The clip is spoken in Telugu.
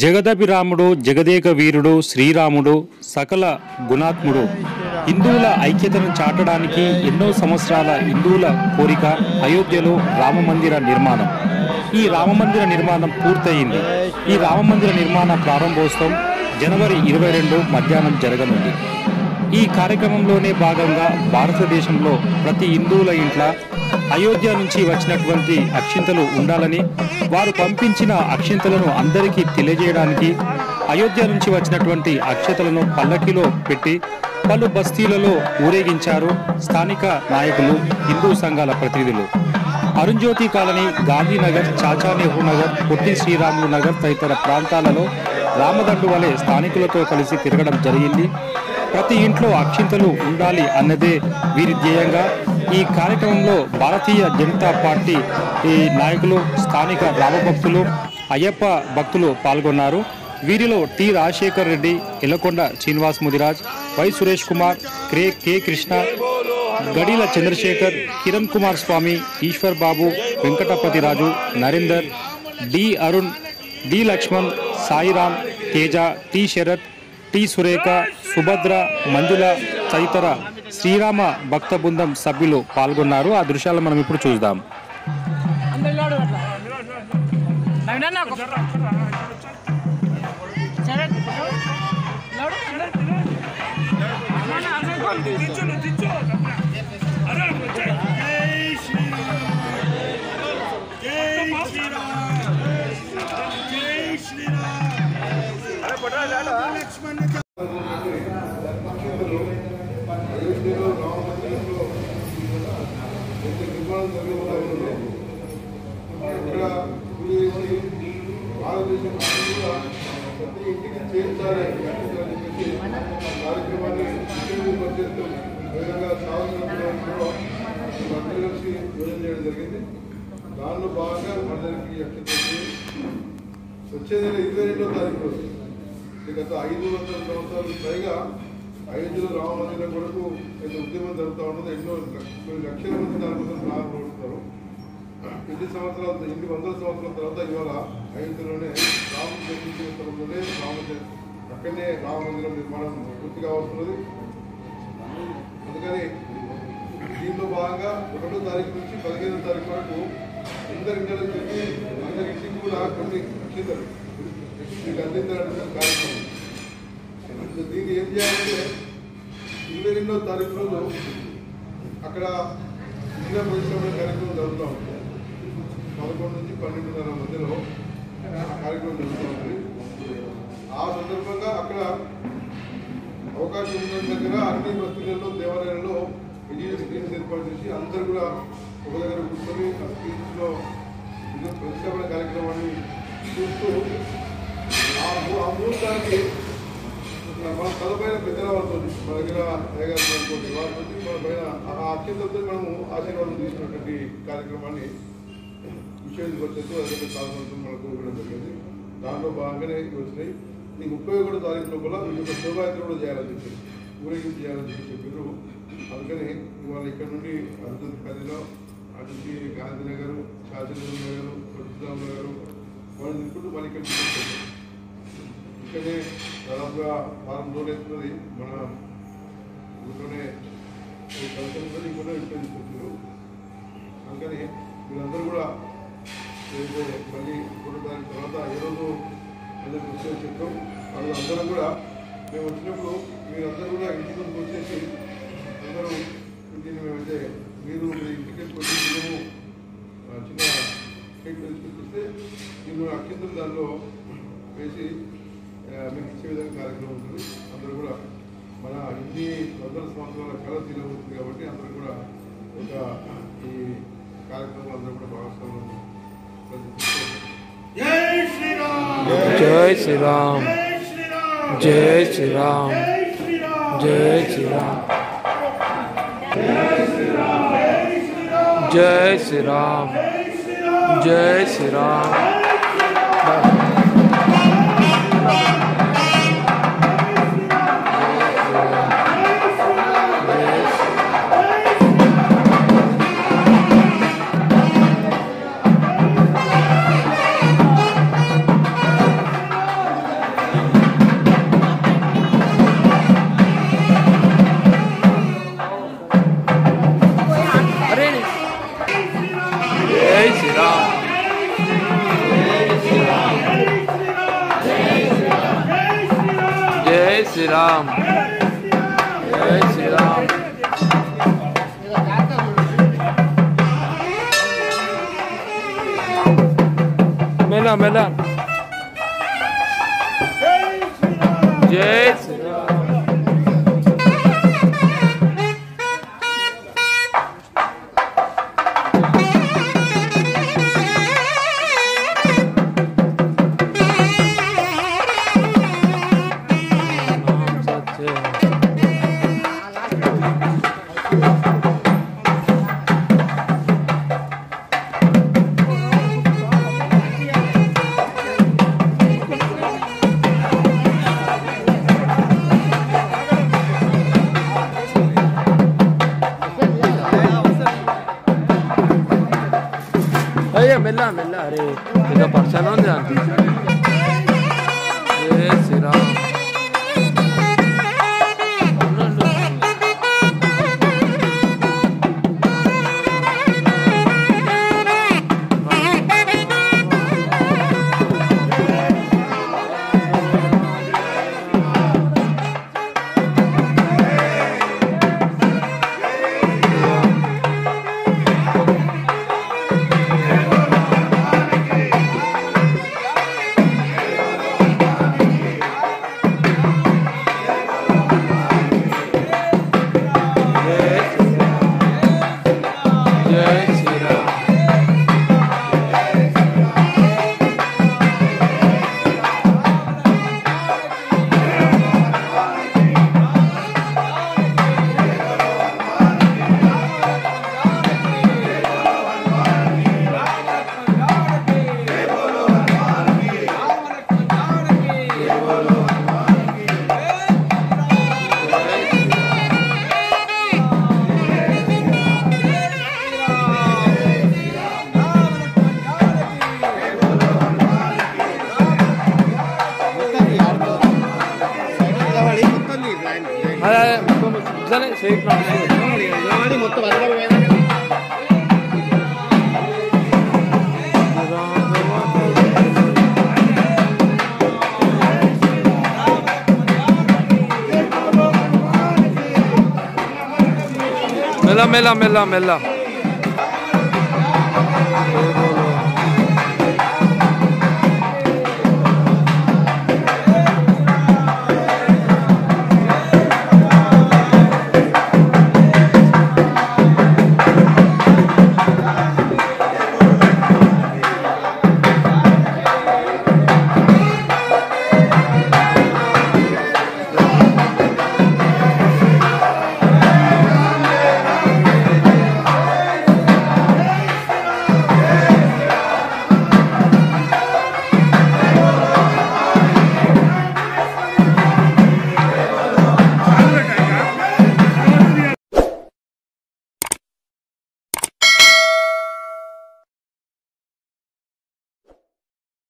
జగదభిరాముడు జగదేక వీరుడు శ్రీరాముడు సకల గుణాత్ముడు హిందువుల ఐక్యతను చాటడానికి ఎన్నో సంవత్సరాల హిందువుల కోరిక అయోధ్యలో రామమందిర నిర్మాణం. ఈ రామమందిర నిర్మాణం పూర్తయింది. ఈ రామమందిర నిర్మాణ ప్రారంభోత్సవం జనవరి 22 మధ్యాహ్నం జరగనుంది. ఈ కార్యక్రమంలోనే భాగంగా భారతదేశంలో ప్రతి హిందువుల ఇంట్లో అయోధ్య నుంచి వచ్చినటువంటి అక్షింతలు ఉండాలని, వారు పంపించిన అక్షింతలను అందరికీ తెలియజేయడానికి అయోధ్య నుంచి వచ్చినటువంటి అక్షతలను పల్లకిలో పెట్టి పలు బస్తీలలో ఊరేగించారు స్థానిక నాయకులు, హిందూ సంఘాల ప్రతినిధులు. అరుణ్జ్యోతి కాలనీ, గాంధీనగర్, చాచా నెహ్రూ నగర్, పొట్టి శ్రీరాములు నగర్ తదితర ప్రాంతాలలో రామదండు వలె స్థానికులతో కలిసి తిరగడం జరిగింది. ప్రతి ఇంట్లో అక్షింతలు ఉండాలి అన్నదే వీరి ధ్యేయంగా. ఈ కార్యక్రమంలో భారతీయ జనతా పార్టీ నాయకులు, స్థానిక రామభక్తులు, అయ్యప్ప భక్తులు పాల్గొన్నారు. వీరిలో T Rajasekhar Reddy, Elakonda Srinivas Mudiraj, Y Suresh Kumar, K Krishna, Gadila Chandrasekhar, Kiran Kumar Swamy, Eshwar Babu, Venkatapathi Raju, Narender, D Arun, D Laxman, Sairam, Teja, T Sharath, T Surekha, Subhadra, Manjula తదితర శ్రీరామ భక్త బృందం సభ్యులు పాల్గొన్నారు. ఆ దృశ్యాలను మనం ఇప్పుడు చూద్దాం. జరిగింది. దానిలో భాగంగా మనందరికీ వచ్చే నెల 22వ తారీఖు గత 500 సంవత్సరాలకు పైగా అయోధ్యలో రామమందిరం కొరకు ఎంత ఉద్యమం జరుగుతూ ఉంటుందో ఎన్నో లక్షల మంది దానికోసం ప్రారంభమవుతున్నారు. ఇన్ని వందల సంవత్సరాల తర్వాత ఇవాళ అయోధ్యలోనే రాముడు జన్మించిన స్థలంలోనే అక్కడనే రామమందిరం నిర్మాణం పూర్తి కావాల్సినది. అందుకని దీంట్లో భాగంగా 1వ తారీఖు నుంచి 15వ తారీఖు వరకు అందరి ఇంటికి కూడా కొన్ని అక్షింతలు మీకు అందించాలనే కార్యక్రమం. దీన్ని ఏం చేయాలంటే 22వ తారీఖు రోజు అక్కడ జిల్లా పరిశ్రమ కార్యక్రమం జరుగుతూ ఉంటుంది. 11 నుంచి 12:30 మధ్యలో కార్యక్రమం జరుగుతూ ఉంటుంది. ఆ సందర్భంగా అక్కడ అవకాశం ఉన్న దగ్గర అన్ని బస్తీలలో, దేవాలయాలలో స్క్రీన్స్ ఏర్పాటు చేసి అందరూ కూడా ఒక దగ్గర కూర్చొని ఆ స్క్రీన్స్లో ప్రతిష్టాపన కార్యక్రమాన్ని చూస్తూ ఆ ముహూర్తానికి మన తలపైన పెద్దల వాళ్ళతో మన దగ్గర దయగారి వాళ్ళతో మన పైన ఆ అత్యంతతో మనము ఆశీర్వాదం తీసుకున్నటువంటి కార్యక్రమాన్ని విషయానికి వచ్చేసి అదే చాలా మనకు ఇవ్వడం జరిగింది. దాంట్లో భాగంగానే వచ్చినాయి. ఈ 31వ తారీఖు లోపల ఒక శోభాయాత్ర కూడా చేయాలని చెప్పారు, ఊరేగింపు చేయాలని చెప్పారు. అందుకని ఇవాళ ఇక్కడ నుండి అర్జున్ కదిలో అటు నుంచి గాంధీనగర్, శాసనగర్ నగర్, పరశురామ నగర్ వాళ్ళు తీసుకుంటూ మళ్ళీ ఇక్కడ ఇక్కడనే దాదాపుగా వారం రోజులు అవుతున్నది. మన ఊళ్ళోనే కలిసి ఉంటుంది, ఇక్కడ ఇక్కడ తీసుకొచ్చారు. అందుకని వీళ్ళందరూ కూడా మళ్ళీ 1వ తారీఖు తర్వాత ఏ రోజు అందరికి విషయం చెప్తాం. వాళ్ళు అందరం కూడా మేము వచ్చినప్పుడు మీరందరూ కూడా ఇంటి ముందుకు వచ్చేసి అందరూ ఇంటిని మేమైతే మీరు ఇంటికి వచ్చి మేము చిన్న కేక్ తీసుకొచ్చిస్తే నేను అక్షింతలు దానిలో వేసి మీకు ఇచ్చే విధంగా కార్యక్రమం ఉంటుంది. అందరూ కూడా మన ఇన్ని వందల సంవత్సరాల కళ తీరవుతుంది కాబట్టి అందరూ కూడా ఒక ఈ కార్యక్రమం అందరూ కూడా భాగస్వామ్యం. జై శ్రీరామ్, జై శ్రీరామ్, జై శ్రీరామ్, జై శ్రీరామ్, జై శ్రీరామ్, జై శ్రీరామ్. మెల్ల జై శ్రీరామ్ మెల్ల మెల్ల అరే ఇక పర్సన్ ఉంది అంటే జై శ్రీరామ్ మెల్ల మెల్ల మెల్ల మెల్ల